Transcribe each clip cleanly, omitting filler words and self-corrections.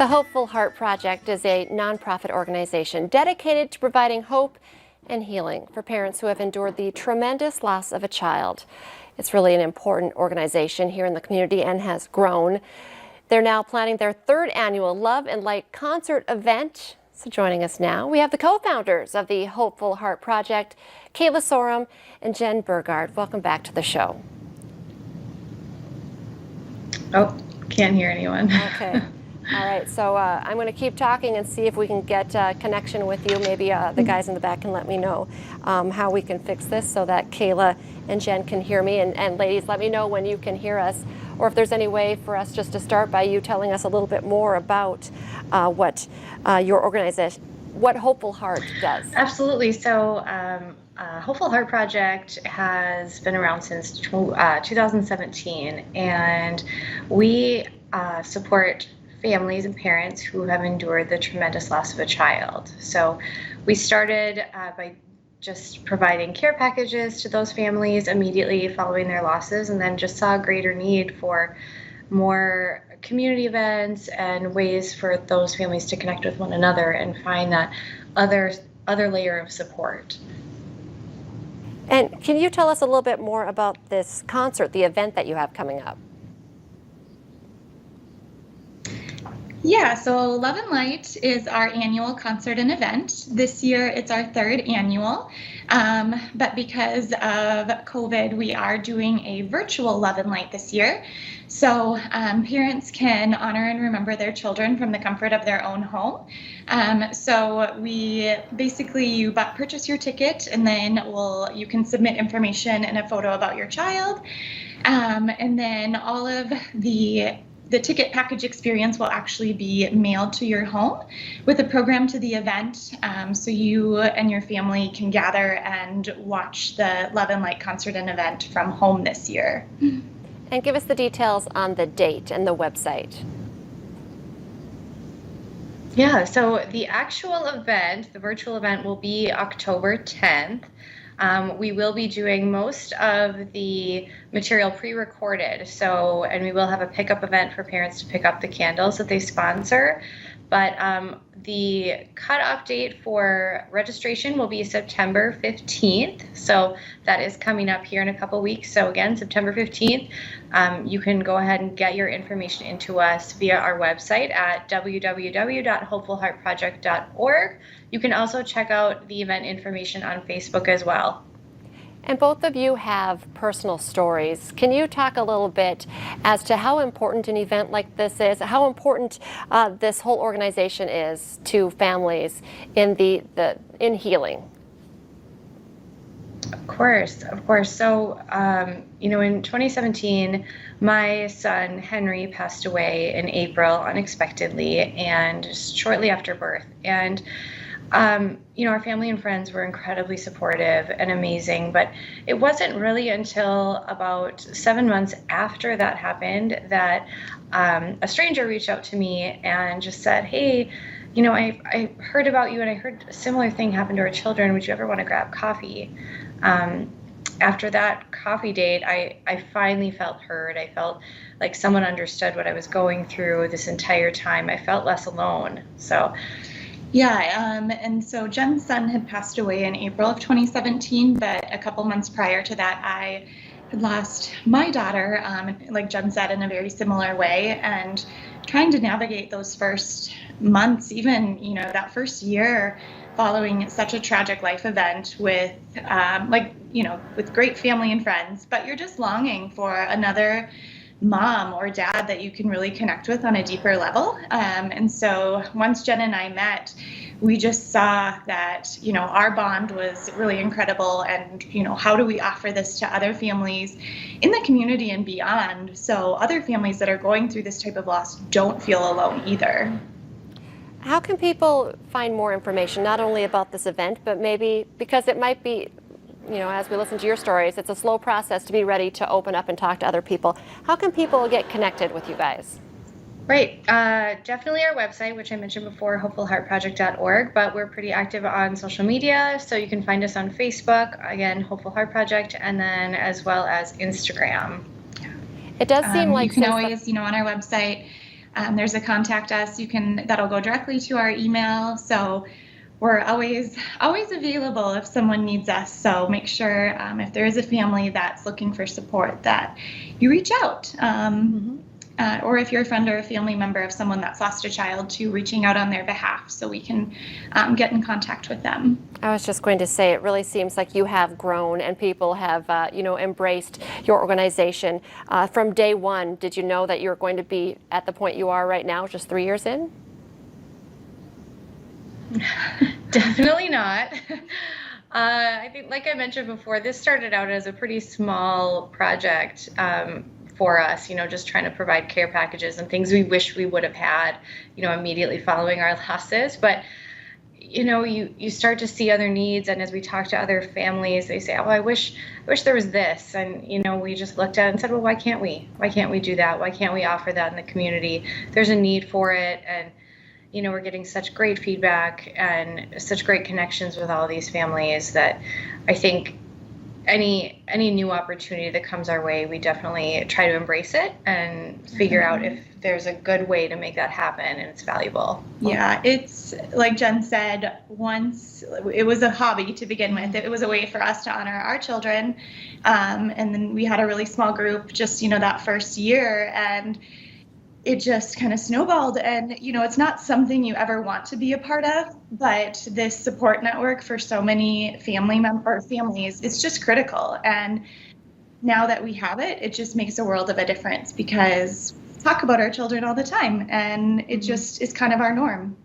The Hopeful Heart Project is a nonprofit organization dedicated to providing hope and healing for parents who have endured the tremendous loss of a child. It's really an important organization here in the community and has grown. They're now planning their third annual Love and Light concert event. So joining us now, we have the co-founders of the Hopeful Heart Project, Kayla Sorum and Jen Burgard. Welcome back to the show. Oh, can't hear anyone. Okay. All right, so I'm going to keep talking and see if we can get connection with you. Maybe the guys in the back can let me know how we can fix this so that Kayla and Jen can hear me. And ladies, let me know when you can hear us, or if there's any way for us just to start by you telling us a little bit more about what your organization, what Hopeful Heart does. Absolutely. So Hopeful Heart Project has been around since 2017, and we support families and parents who have endured the tremendous loss of a child. So we started by just providing care packages to those families immediately following their losses, and then just saw a greater need for more community events and ways for those families to connect with one another and find that other layer of support. And can you tell us a little bit more about this concert, the event that you have coming up? Yeah, so Love and Light is our annual concert and event. This year it's our third annual, but because of COVID, we are doing a virtual Love and Light this year. So parents can honor and remember their children from the comfort of their own home. So we basically, you purchase your ticket, and then you can submit information and a photo about your child. And then all of the ticket package experience will actually be mailed to your home with a program to the event, so you and your family can gather and watch the Love and Light concert and event from home this year. And give us the details on the date and the website. Yeah, so the actual event, the virtual event, will be October 10th. We will be doing most of the material pre-recorded, and we will have a pickup event for parents to pick up the candles that they sponsor. But the cutoff date for registration will be September 15th. So that is coming up here in a couple weeks. So again, September 15th, you can go ahead and get your information into us via our website at www.hopefulheartproject.org. You can also check out the event information on Facebook as well. And both of you have personal stories. Can you talk a little bit as to how important an event like this is, how important this whole organization is to families in in healing? Of course. So, in 2017, my son Henry passed away in April unexpectedly and shortly after birth. And our family and friends were incredibly supportive and amazing, but it wasn't really until about 7 months after that happened that a stranger reached out to me and just said, "Hey, I heard about you, and I heard a similar thing happened to our children. Would you ever want to grab coffee?" After that coffee date, I finally felt heard. I felt like someone understood what I was going through this entire time. I felt less alone. So. Yeah, and so Jen's son had passed away in April of 2017, but a couple months prior to that, I had lost my daughter, like Jen said, in a very similar way, and trying to navigate those first months, even, that first year following such a tragic life event with, with great family and friends, but you're just longing for another mom or dad that you can really connect with on a deeper level. And so once Jen and I met, we just saw that, our bond was really incredible. And, how do we offer this to other families in the community and beyond, so other families that are going through this type of loss don't feel alone either? How can people find more information, not only about this event, but maybe because it might be, as we listen to your stories, it's a slow process to be ready to open up and talk to other people. How can people get connected with you guys? Right. Definitely our website, which I mentioned before, hopefulheartproject.org, but we're pretty active on social media. So you can find us on Facebook, again, Hopeful Heart Project, and then as well as Instagram. It does seem like you can always, on our website, There's a contact us. That'll go directly to our email. So we're always available if someone needs us. So make sure if there is a family that's looking for support that you reach out. Or if you're a friend or a family member of someone that's lost a child, to reaching out on their behalf so we can get in contact with them. I was just going to say, it really seems like you have grown and people have, embraced your organization. From day one, did you know that you're going to be at the point you are right now, just 3 years in? Definitely not. I think, like I mentioned before, this started out as a pretty small project for us, just trying to provide care packages and things we wish we would have had, immediately following our losses. But, you start to see other needs. And as we talk to other families, they say, oh, I wish there was this. And, we just looked at it and said, well, why can't we? Why can't we do that? Why can't we offer that in the community? There's a need for it. And we're getting such great feedback and such great connections with all these families that I think any new opportunity that comes our way, we definitely try to embrace it and figure out if there's a good way to make that happen and it's valuable. Yeah, it's like Jen said, once it was a hobby to begin with. It was a way for us to honor our children. And then we had a really small group just, that first year, and it just kind of snowballed. And, it's not something you ever want to be a part of, but this support network for so many families, it's just critical. And now that we have it, it just makes a world of a difference, because we talk about our children all the time, and it just is kind of our norm.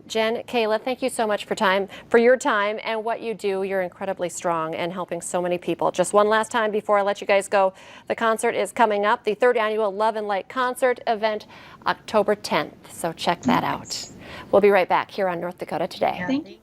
Jen, Kayla, thank you so much for your time and what you do. You're incredibly strong and helping so many people. Just one last time before I let you guys go, the concert is coming up, the 3rd annual Love and Light concert event, October 10th. So check that out. We'll be right back here on North Dakota Today. Thank you.